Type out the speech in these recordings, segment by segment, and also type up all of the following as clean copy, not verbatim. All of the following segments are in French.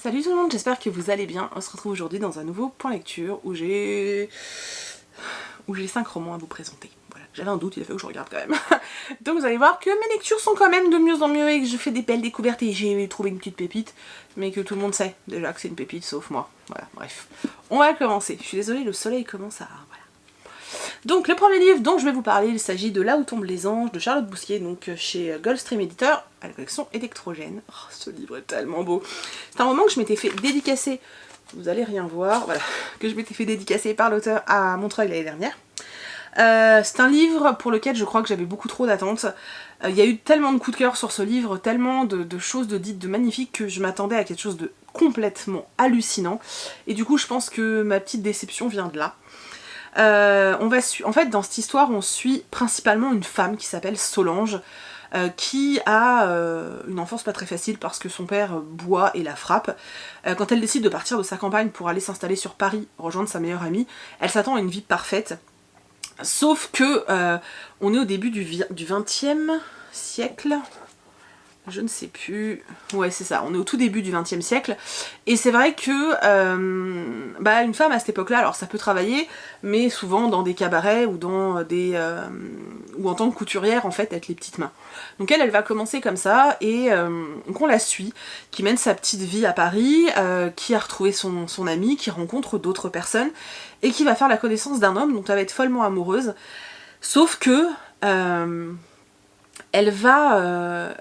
Salut tout le monde, j'espère que vous allez bien. On se retrouve aujourd'hui dans un nouveau point lecture où j'ai 5 romans à vous présenter. Voilà, j'avais un doute, il a fallu que je regarde quand même. Donc vous allez voir que mes lectures sont quand même de mieux en mieux et que je fais des belles découvertes et j'ai trouvé une petite pépite, mais que tout le monde sait déjà que c'est une pépite sauf moi. Voilà, bref. On va commencer. Je suis désolée, le soleil commence à... Voilà. Donc le premier livre dont je vais vous parler, il s'agit de Là où tombent les anges de Charlotte Bousquier, donc chez Goldstream Editor, à la collection Électrogène. Oh, ce livre est tellement beau. C'est un roman que je m'étais fait dédicacer, vous allez rien voir, voilà, que je m'étais fait dédicacer par l'auteur à Montreuil l'année dernière. C'est un livre pour lequel je crois que j'avais beaucoup trop d'attentes. Il y a eu tellement de coups de cœur sur ce livre, tellement de choses dites de magnifiques que je m'attendais à quelque chose de complètement hallucinant. Et du coup je pense que ma petite déception vient de là. En fait, dans cette histoire, on suit principalement une femme qui s'appelle Solange, qui a une enfance pas très facile parce que son père boit et la frappe. Quand elle décide de partir de sa campagne pour aller s'installer sur Paris, rejoindre sa meilleure amie, elle s'attend à une vie parfaite. Sauf que on est au début du XXe siècle. Je ne sais plus... Ouais, c'est ça, on est au tout début du XXe siècle. Et c'est vrai que une femme à cette époque-là, alors ça peut travailler, mais souvent dans des cabarets ou dans des... ou en tant que couturière, en fait, avec les petites mains. Donc elle va commencer comme ça, et qu'on la suit, qui mène sa petite vie à Paris, qui a retrouvé son ami, qui rencontre d'autres personnes, et qui va faire la connaissance d'un homme dont elle va être follement amoureuse. Sauf que... elle va...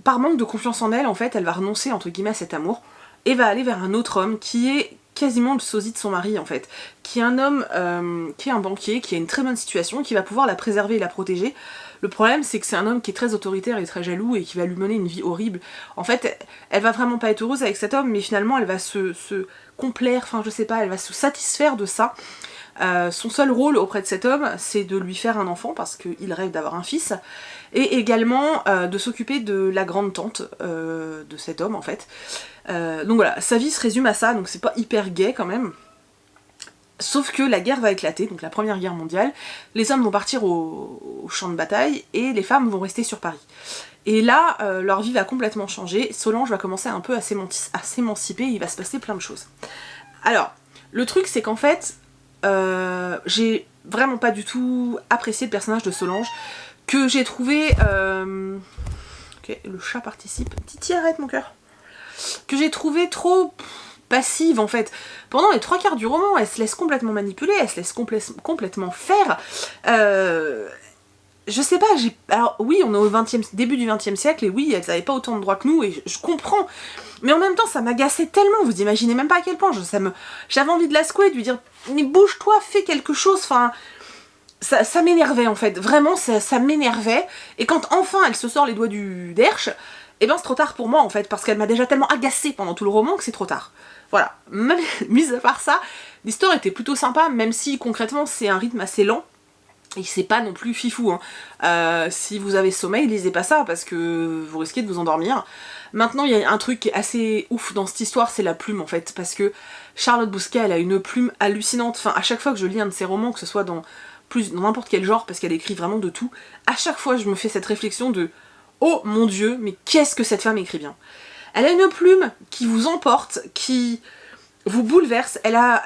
par manque de confiance en elle, en fait, elle va renoncer entre guillemets à cet amour et va aller vers un autre homme qui est quasiment le sosie de son mari en fait, qui est un homme qui est un banquier, qui a une très bonne situation, qui va pouvoir la préserver et la protéger. Le problème c'est que c'est un homme qui est très autoritaire et très jaloux et qui va lui mener une vie horrible. En fait, elle va vraiment pas être heureuse avec cet homme, mais finalement elle va se complaire, enfin je sais pas, elle va se satisfaire de ça. Son seul rôle auprès de cet homme, c'est de lui faire un enfant parce qu'il rêve d'avoir un fils, et également de s'occuper de la grande tante de cet homme en fait. Donc voilà, sa vie se résume à ça, donc c'est pas hyper gai quand même. Sauf que la guerre va éclater, donc la première guerre mondiale, les hommes vont partir au champ de bataille et les femmes vont rester sur Paris. Et là, leur vie va complètement changer, Solange va commencer un peu à s'émanciper, il va se passer plein de choses. Alors, le truc c'est qu'en fait, j'ai vraiment pas du tout apprécié le personnage de Solange, que j'ai trouvé... Ok, le chat participe. Titi, arrête mon cœur. Que j'ai trouvé trop passive en fait. Pendant les 3/4 du roman, elle se laisse complètement manipuler, elle se laisse complètement faire. Je sais pas, alors oui, on est au début du XXe siècle, et oui, elles avaient pas autant de droits que nous, et je comprends. Mais en même temps, ça m'agaçait tellement, vous imaginez même pas à quel point, j'avais envie de la secouer, de lui dire « Mais bouge-toi, fais quelque chose », enfin... Ça m'énervait en fait, vraiment ça m'énervait, et quand enfin elle se sort les doigts du derche, et ben c'est trop tard pour moi en fait, parce qu'elle m'a déjà tellement agacée pendant tout le roman que c'est trop tard. Voilà, mis à part ça, l'histoire était plutôt sympa, même si concrètement c'est un rythme assez lent, et c'est pas non plus fifou, hein. Si vous avez sommeil, lisez pas ça, parce que vous risquez de vous endormir. Maintenant, il y a un truc qui est assez ouf dans cette histoire, c'est la plume en fait, parce que Charlotte Bousquier, elle a une plume hallucinante, enfin à chaque fois que je lis un de ses romans, que ce soit dans n'importe quel genre, parce qu'elle écrit vraiment de tout, à chaque fois je me fais cette réflexion de « Oh mon Dieu, mais qu'est-ce que cette femme écrit bien !» Elle a une plume qui vous emporte, qui vous bouleverse, elle a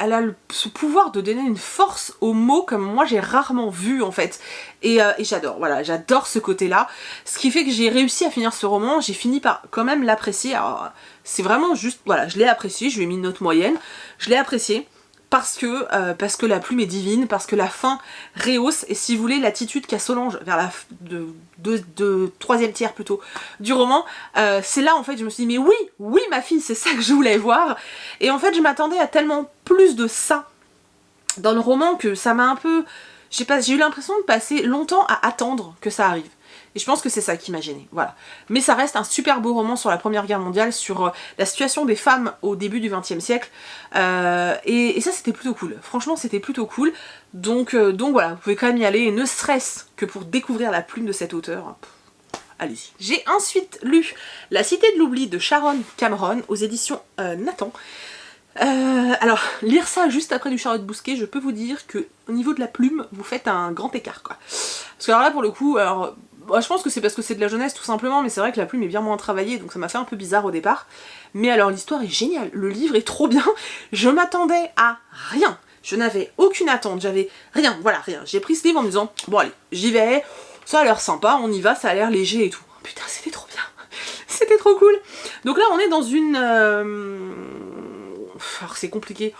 ce pouvoir de donner une force aux mots comme moi j'ai rarement vu en fait. Et j'adore, voilà, j'adore ce côté-là. Ce qui fait que j'ai réussi à finir ce roman, j'ai fini par quand même l'apprécier. Alors c'est vraiment juste, voilà, je l'ai apprécié, je lui ai mis une note moyenne, je l'ai apprécié. Parce que la plume est divine, parce que la fin rehausse, et si vous voulez, l'attitude qu'a Solange vers la troisième tiers plutôt du roman, c'est là en fait je me suis dit mais oui ma fille, c'est ça que je voulais voir, et en fait je m'attendais à tellement plus de ça dans le roman que ça m'a un peu, j'ai eu l'impression de passer longtemps à attendre que ça arrive. Et je pense que c'est ça qui m'a gênée, voilà. Mais ça reste un super beau roman sur la Première Guerre mondiale, sur la situation des femmes au début du XXe siècle. Et ça c'était plutôt cool, franchement c'était plutôt cool. Donc voilà, vous pouvez quand même y aller, et ne serait-ce que pour découvrir la plume de cet auteur. Allez-y. J'ai ensuite lu La Cité de l'Oubli de Sharon Cameron aux éditions Nathan. Alors, lire ça juste après du Charlotte Bousquier, je peux vous dire que au niveau de la plume, vous faites un grand écart quoi. Parce que alors là pour le coup, alors Bah, je pense que c'est parce que c'est de la jeunesse tout simplement, mais c'est vrai que la plume est bien moins travaillée, donc ça m'a fait un peu bizarre au départ. Mais alors l'histoire est géniale, le livre est trop bien, je m'attendais à rien. Je n'avais aucune attente, j'avais rien, voilà, rien. J'ai pris ce livre en me disant, bon allez, j'y vais, ça a l'air sympa, on y va, ça a l'air léger et tout. Putain, c'était trop bien, c'était trop cool. Donc là, on est dans une... Alors c'est compliqué.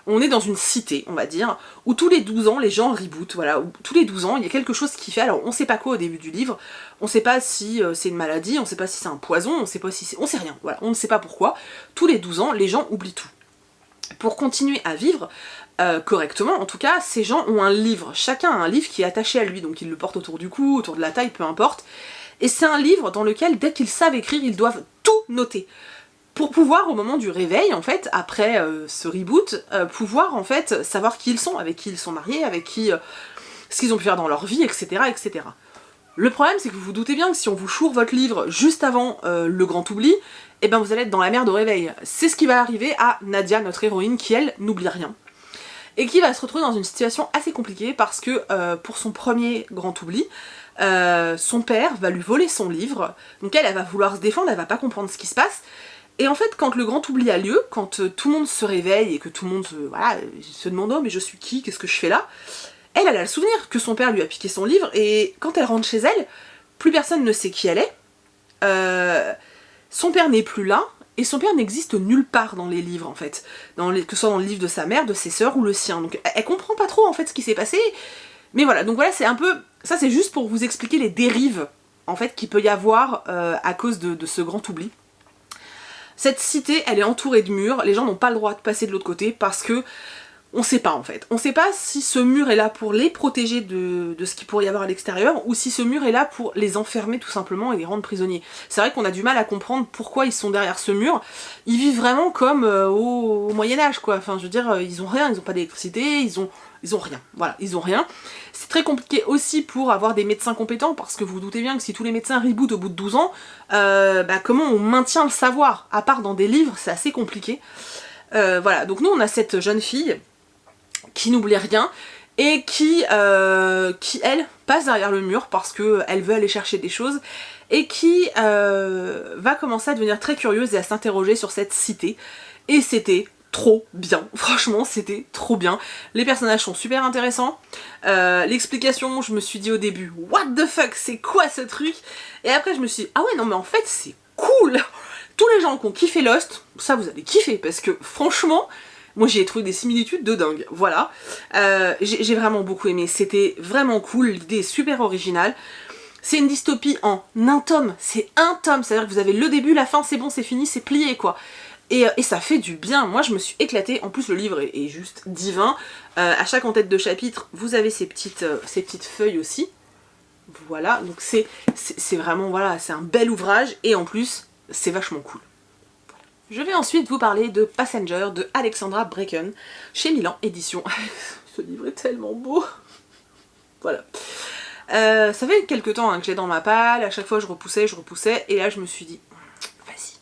On est dans une cité, on va dire, où tous les 12 ans, les gens rebootent, voilà, où tous les 12 ans, il y a quelque chose qui fait, alors on sait pas quoi au début du livre, on sait pas si c'est une maladie, on sait pas si c'est un poison, on sait pas si c'est... On sait rien, voilà, on ne sait pas pourquoi. Tous les 12 ans, les gens oublient tout. Pour continuer à vivre correctement, en tout cas, ces gens ont un livre, chacun a un livre qui est attaché à lui, donc ils le portent autour du cou, autour de la taille, peu importe, et c'est un livre dans lequel, dès qu'ils savent écrire, ils doivent tout noter. Pour pouvoir, au moment du réveil, en fait, après ce reboot, pouvoir, en fait, savoir qui ils sont, avec qui ils sont mariés, avec qui... ce qu'ils ont pu faire dans leur vie, etc., etc. Le problème, c'est que vous vous doutez bien que si on vous choure votre livre juste avant le grand oubli, eh ben vous allez être dans la merde au réveil. C'est ce qui va arriver à Nadia, notre héroïne, qui, elle, n'oublie rien. Et qui va se retrouver dans une situation assez compliquée, parce que pour son premier grand oubli, son père va lui voler son livre, donc elle va vouloir se défendre, elle va pas comprendre ce qui se passe, et en fait, quand le grand oubli a lieu, quand tout le monde se réveille et que tout le monde se demande « Oh, mais je suis qui? Qu'est-ce que je fais là ?» Elle a le souvenir que son père lui a piqué son livre, et quand elle rentre chez elle, plus personne ne sait qui elle est, son père n'est plus là, et son père n'existe nulle part dans les livres en fait, que ce soit dans le livre de sa mère, de ses sœurs ou le sien, donc elle comprend pas trop en fait ce qui s'est passé, mais voilà, donc voilà, c'est un peu, ça c'est juste pour vous expliquer les dérives en fait qu'il peut y avoir à cause de ce grand oubli. Cette cité, elle est entourée de murs, les gens n'ont pas le droit de passer de l'autre côté parce que on sait pas en fait. On sait pas si ce mur est là pour les protéger de ce qu'il pourrait y avoir à l'extérieur ou si ce mur est là pour les enfermer tout simplement et les rendre prisonniers. C'est vrai qu'on a du mal à comprendre pourquoi ils sont derrière ce mur. Ils vivent vraiment comme au Moyen-Âge quoi. Enfin je veux dire, ils ont rien, ils ont pas d'électricité, ils ont rien. Voilà, ils ont rien. C'est très compliqué aussi pour avoir des médecins compétents parce que vous vous doutez bien que si tous les médecins rebootent au bout de 12 ans, comment on maintient le savoir? À part dans des livres, c'est assez compliqué. Voilà, donc nous on a cette jeune fille qui n'oublie rien et qui elle, passe derrière le mur parce qu'elle veut aller chercher des choses et qui va commencer à devenir très curieuse et à s'interroger sur cette cité. Et c'était trop bien, franchement c'était trop bien. Les personnages sont super intéressants. L'explication, je me suis dit au début, what the fuck, c'est quoi ce truc? Et après je me suis dit, ah ouais non mais en fait c'est cool. Tous les gens qui ont kiffé Lost, ça vous allez kiffer parce que franchement, moi j'ai trouvé des similitudes de dingue, voilà. J'ai vraiment beaucoup aimé, c'était vraiment cool, l'idée est super originale. C'est une dystopie en un tome, c'est un tome, c'est-à-dire que vous avez le début, la fin, c'est bon, c'est fini, c'est plié quoi. Et ça fait du bien, moi je me suis éclatée, en plus le livre est juste divin. À chaque en-tête de chapitre, vous avez ces petites feuilles aussi. Voilà, donc c'est vraiment, voilà, c'est un bel ouvrage, et en plus, c'est vachement cool. Je vais ensuite vous parler de Passenger de Alexandra Bracken, chez Milan Éditions. Ce livre est tellement beau. Voilà. Ça fait quelques temps que je l'ai dans ma palle, à chaque fois je repoussais, et là je me suis dit, vas-y.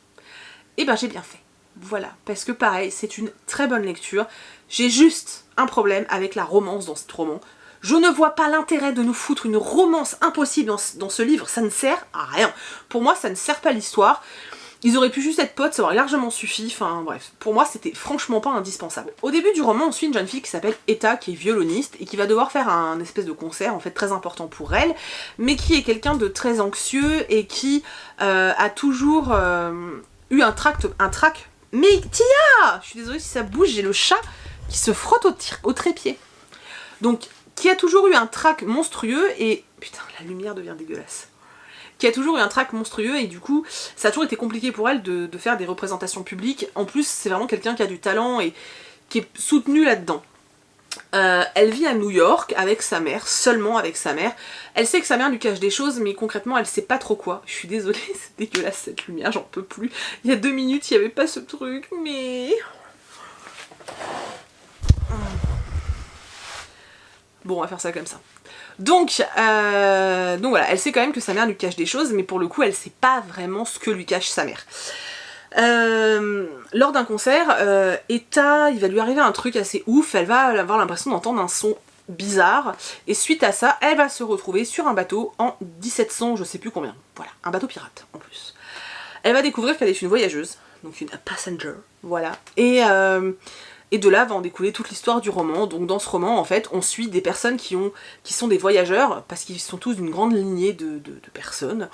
Et ben j'ai bien fait. Voilà, parce que pareil, c'est une très bonne lecture. J'ai juste un problème avec la romance dans ce roman. Je ne vois pas l'intérêt de nous foutre une romance impossible dans ce livre, ça ne sert à rien. Pour moi, ça ne sert pas l'histoire. Ils auraient pu juste être potes, ça aurait largement suffi, enfin bref. Pour moi, c'était franchement pas indispensable. Au début du roman, on suit une jeune fille qui s'appelle Etta, qui est violoniste, et qui va devoir faire un espèce de concert, en fait très important pour elle, mais qui est quelqu'un de très anxieux, et qui a toujours eu un trac... Mais Tia! Je suis désolée si ça bouge, j'ai le chat qui se frotte au trépied. Donc, qui a toujours eu un trac monstrueux et... Putain, la lumière devient dégueulasse. Qui a toujours eu un trac monstrueux et du coup, ça a toujours été compliqué pour elle de faire des représentations publiques. En plus, c'est vraiment quelqu'un qui a du talent et qui est soutenu là-dedans. Elle vit à New York avec sa mère, seulement avec sa mère. Elle sait que sa mère lui cache des choses, mais concrètement, elle sait pas trop quoi. Je suis désolée, c'est dégueulasse cette lumière, j'en peux plus. Il y a 2 minutes, il n'y avait pas ce truc, mais... Bon, on va faire ça comme ça. Donc voilà, elle sait quand même que sa mère lui cache des choses, mais pour le coup, elle sait pas vraiment ce que lui cache sa mère. Lors d'un concert, Etta, il va lui arriver un truc assez ouf, elle va avoir l'impression d'entendre un son bizarre, et suite à ça, elle va se retrouver sur un bateau en 1700, je sais plus combien, voilà, un bateau pirate en plus. Elle va découvrir qu'elle est une voyageuse, donc une passenger, voilà, et de là va en découler toute l'histoire du roman. Donc dans ce roman, en fait, on suit des personnes qui sont des voyageurs, parce qu'ils sont tous d'une grande lignée de personnes,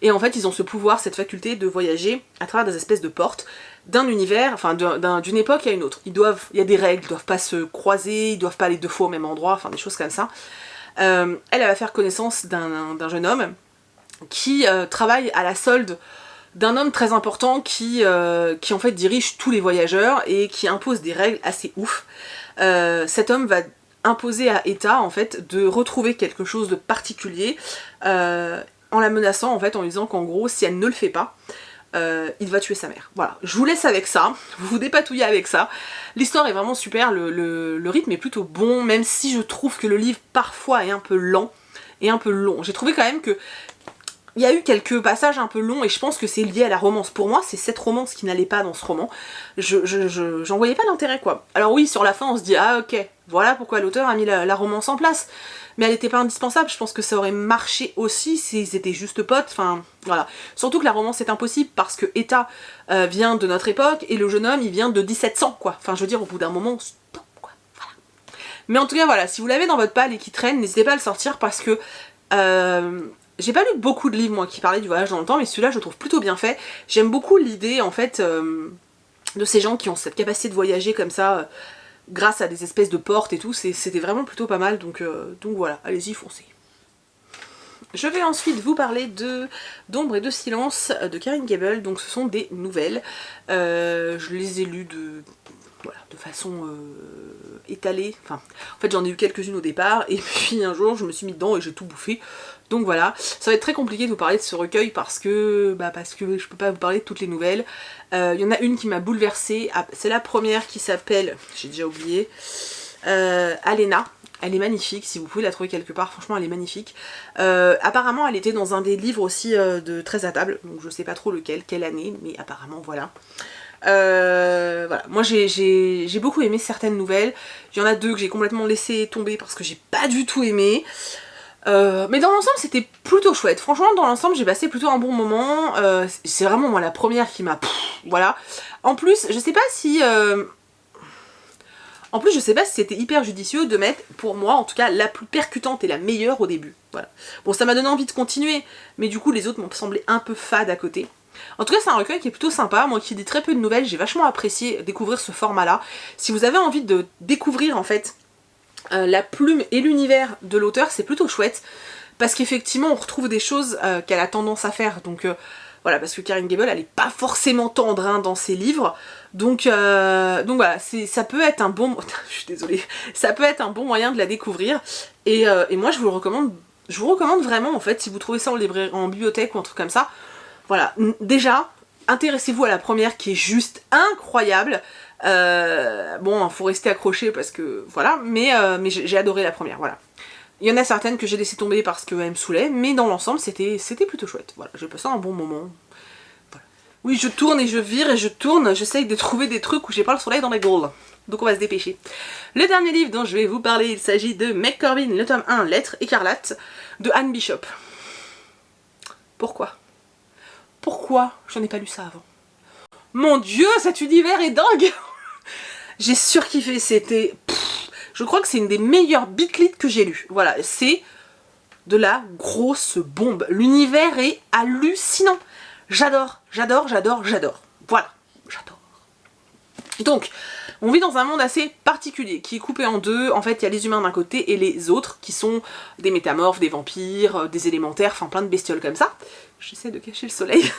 et en fait ils ont ce pouvoir, cette faculté de voyager à travers des espèces de portes, d'un univers, enfin d'une époque à une autre. Il y a des règles, ils doivent pas se croiser, ils doivent pas aller 2 fois au même endroit, enfin des choses comme ça. Elle va faire connaissance d'un jeune homme qui travaille à la solde d'un homme très important qui en fait dirige tous les voyageurs et qui impose des règles assez ouf. Cet homme va imposer à Etta en fait de retrouver quelque chose de particulier en la menaçant en fait, en lui disant qu'en gros si elle ne le fait pas, il va tuer sa mère. Voilà, je vous laisse avec ça, vous vous dépatouillez avec ça. L'histoire est vraiment super, le rythme est plutôt bon, même si je trouve que le livre parfois est un peu lent et un peu long. J'ai trouvé quand même que il y a eu quelques passages un peu longs et je pense que c'est lié à la romance. Pour moi, c'est cette romance qui n'allait pas dans ce roman. J'en voyais pas l'intérêt, quoi. Alors oui, sur la fin, on se dit, ah ok, voilà pourquoi l'auteur a mis la romance en place. Mais elle était pas indispensable, je pense que ça aurait marché aussi s'ils étaient juste potes, enfin, voilà. Surtout que la romance est impossible parce que Etta vient de notre époque et le jeune homme, il vient de 1700, quoi. Enfin, je veux dire, au bout d'un moment, stop, quoi, voilà. Mais en tout cas, voilà, si vous l'avez dans votre palle et qui traîne, n'hésitez pas à le sortir parce que... j'ai pas lu beaucoup de livres moi qui parlaient du voyage dans le temps, mais celui-là je le trouve plutôt bien fait. J'aime beaucoup l'idée en fait de ces gens qui ont cette capacité de voyager comme ça grâce à des espèces de portes et tout, c'était vraiment plutôt pas mal, donc voilà, allez-y, foncez. Je vais ensuite vous parler d'Ombre et de Silence de Corinne Gable, donc ce sont des nouvelles. Je les ai lues de façon étalée, enfin en fait j'en ai eu quelques-unes au départ et puis un jour je me suis mis dedans et j'ai tout bouffé, donc voilà. Ça va être très compliqué de vous parler de ce recueil parce que je peux pas vous parler de toutes les nouvelles. Il y en a une qui m'a bouleversée, c'est la première qui s'appelle, j'ai déjà oublié, Alena. Elle est magnifique, si vous pouvez la trouver quelque part, franchement elle est magnifique. Apparemment elle était dans un des livres aussi de 13 à table, donc je sais pas trop lequel, quelle année, mais apparemment voilà. Voilà, moi j'ai beaucoup aimé certaines nouvelles, il y en a 2 que j'ai complètement laissé tomber parce que j'ai pas du tout aimé. Mais dans l'ensemble c'était plutôt chouette, franchement dans l'ensemble j'ai passé plutôt un bon moment, c'est vraiment moi la première qui m'a... Voilà. En plus je sais pas si... En plus je sais pas si c'était hyper judicieux de mettre, pour moi en tout cas, la plus percutante et la meilleure au début. Voilà. Bon ça m'a donné envie de continuer, mais du coup les autres m'ont semblé un peu fades à côté. En tout cas c'est un recueil qui est plutôt sympa, moi qui lis très peu de nouvelles, j'ai vachement apprécié découvrir ce format là. Si vous avez envie de découvrir en fait la plume et l'univers de l'auteur, c'est plutôt chouette, parce qu'effectivement on retrouve des choses qu'elle a tendance à faire, donc voilà, parce que Corinne Gable elle est pas forcément tendre hein, dans ses livres, donc voilà, ça peut être un bon... je suis désolée, ça peut être un bon moyen de la découvrir, et moi je vous le recommande, vraiment en fait, si vous trouvez ça en bibliothèque ou un truc comme ça. Voilà, déjà, intéressez-vous à la première qui est juste incroyable. Bon, faut rester accroché parce que voilà, mais j'ai adoré la première, voilà. Il y en a certaines que j'ai laissé tomber parce qu'elles me saoulaient, mais dans l'ensemble c'était plutôt chouette. Voilà, j'ai passé un bon moment. Voilà. Oui, je tourne et je vire et je tourne, j'essaye de trouver des trucs où j'ai pas le soleil dans la gueule. Donc on va se dépêcher. Le dernier livre dont je vais vous parler, il s'agit de Meg Corbin, le tome 1, Lettres écarlates, de Anne Bishop. Pourquoi j'en ai pas lu ça avant? Mon dieu, cet univers est dingue. J'ai surkiffé, c'était... Je crois que c'est une des meilleures bitlites que j'ai lues. Voilà, c'est de la grosse bombe. L'univers est hallucinant. J'adore. Voilà, j'adore. Donc, on vit dans un monde assez particulier, qui est coupé en deux. En fait, il y a les humains d'un côté et les autres, qui sont des métamorphes, des vampires, des élémentaires, enfin plein de bestioles comme ça. J'essaie de cacher le soleil.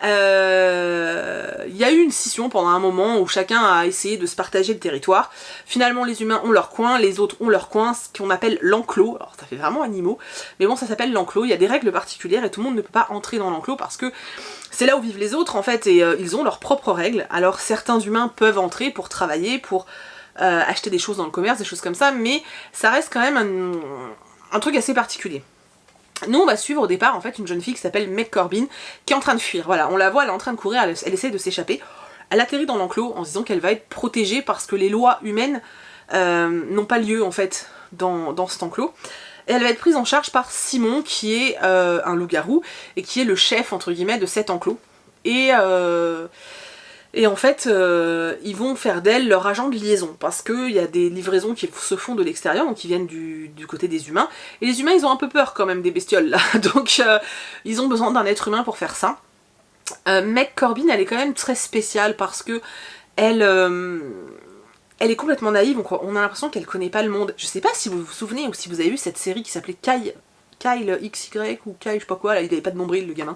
Il y a eu une scission pendant un moment où chacun a essayé de se partager le territoire. Finalement, les humains ont leur coin, les autres ont leur coin, ce qu'on appelle l'enclos. Alors ça fait vraiment animaux, mais bon, ça s'appelle l'enclos. Il y a des règles particulières et tout le monde ne peut pas entrer dans l'enclos parce que c'est là où vivent les autres en fait, et ils ont leurs propres règles. Alors certains humains peuvent entrer pour travailler, pour acheter des choses dans le commerce, des choses comme ça, mais ça reste quand même un truc assez particulier. Nous on va suivre au départ en fait une jeune fille qui s'appelle Meg Corbin qui est en train de fuir, voilà, on la voit, elle est en train de courir, elle essaie de s'échapper, elle atterrit dans l'enclos en se disant qu'elle va être protégée parce que les lois humaines n'ont pas lieu en fait dans cet enclos. Et elle va être prise en charge par Simon, qui est un loup-garou, et qui est le chef, entre guillemets, de cet enclos. Et en fait, ils vont faire d'elle leur agent de liaison, parce qu'il y a des livraisons qui se font de l'extérieur, donc qui viennent du côté des humains. Et les humains, ils ont un peu peur quand même des bestioles, là. Donc, ils ont besoin d'un être humain pour faire ça. Meg Corbin, elle est quand même très spéciale, parce que elle est complètement naïve, on a l'impression qu'elle connaît pas le monde. Je sais pas si vous vous souvenez, ou si vous avez vu cette série qui s'appelait Kyle XY, ou Kyle je sais pas quoi, là, il avait pas de nombril, le gamin.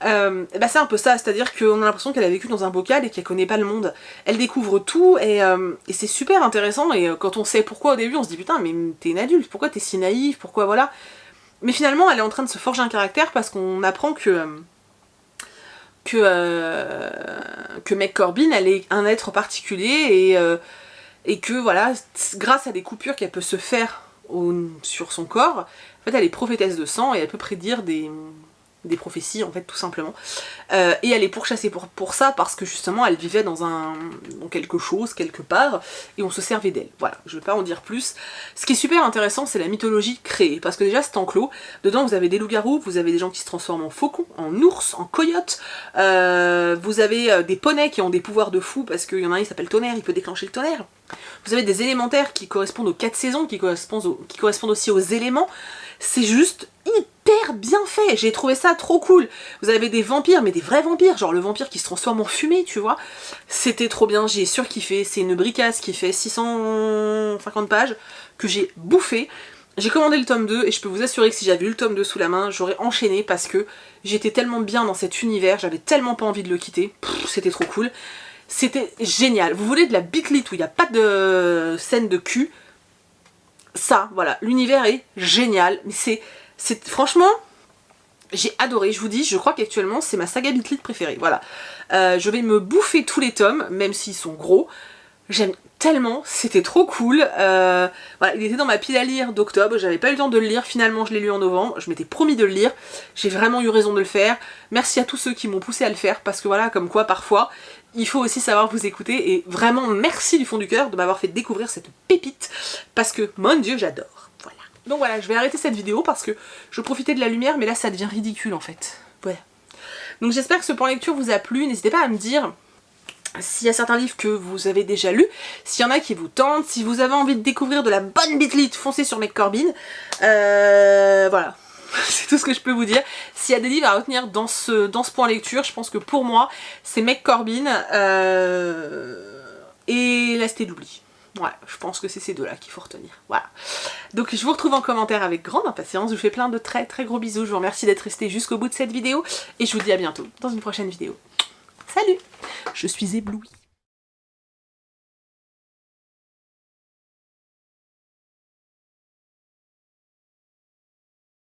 Bah c'est un peu ça, c'est-à-dire qu'on a l'impression qu'elle a vécu dans un bocal et qu'elle connaît pas le monde. Elle découvre tout et c'est super intéressant, et quand on sait pourquoi au début on se dit putain mais t'es une adulte, pourquoi t'es si naïve, pourquoi voilà. Mais finalement elle est en train de se forger un caractère parce qu'on apprend que Meg Corbin elle est un être particulier et que voilà, grâce à des coupures qu'elle peut se faire sur son corps, en fait elle est prophétesse de sang et elle peut prédire des prophéties en fait tout simplement. Et elle est pourchassée pour ça parce que justement elle vivait dans quelque chose, quelque part, et on se servait d'elle. Voilà, je vais pas en dire plus. Ce qui est super intéressant c'est la mythologie créée, parce que déjà cet enclos, dedans vous avez des loups-garous, vous avez des gens qui se transforment en faucons, en ours, en coyotes, vous avez des poneys qui ont des pouvoirs de fou, parce qu'il y en a un il s'appelle Tonnerre, il peut déclencher le tonnerre. Vous avez des élémentaires qui correspondent aux 4 saisons, qui correspondent aussi aux éléments. C'est juste hyper bien fait, j'ai trouvé ça trop cool. Vous avez des vampires, mais des vrais vampires, genre le vampire qui se transforme en fumée, tu vois. C'était trop bien, j'ai surkiffé. C'est une bricasse qui fait 650 pages, que j'ai bouffé. J'ai commandé le tome 2, et je peux vous assurer que si j'avais eu le tome 2 sous la main, j'aurais enchaîné, parce que j'étais tellement bien dans cet univers, j'avais tellement pas envie de le quitter. C'était trop cool. C'était génial. Vous voulez de la bitlit où il n'y a pas de scène de cul, ça, voilà, l'univers est génial, mais c'est franchement, j'ai adoré, je vous dis, je crois qu'actuellement c'est ma saga Bitlit préférée, voilà. Je vais me bouffer tous les tomes, même s'ils sont gros, j'aime tellement, c'était trop cool. Voilà, il était dans ma pile à lire d'octobre, j'avais pas eu le temps de le lire, finalement je l'ai lu en novembre, je m'étais promis de le lire, j'ai vraiment eu raison de le faire. Merci à tous ceux qui m'ont poussé à le faire, parce que voilà, comme quoi parfois, il faut aussi savoir vous écouter, et vraiment merci du fond du cœur de m'avoir fait découvrir cette pépite, parce que, mon dieu, j'adore. Voilà. Donc voilà, je vais arrêter cette vidéo parce que je profitais de la lumière, mais là ça devient ridicule en fait. Voilà. Donc j'espère que ce point lecture vous a plu, n'hésitez pas à me dire s'il y a certains livres que vous avez déjà lus, s'il y en a qui vous tentent, si vous avez envie de découvrir de la bonne Bitlit, foncez sur Meg Corbin. Voilà. C'est tout ce que je peux vous dire. S'il y a des livres à retenir dans ce point lecture, je pense que pour moi, c'est Meg Corbin et La Cité de l'Oubli. Ouais, je pense que c'est ces deux-là qu'il faut retenir. Voilà. Donc je vous retrouve en commentaire avec grande impatience. Je vous fais plein de très très gros bisous. Je vous remercie d'être resté jusqu'au bout de cette vidéo. Et je vous dis à bientôt dans une prochaine vidéo. Salut! Je suis éblouie.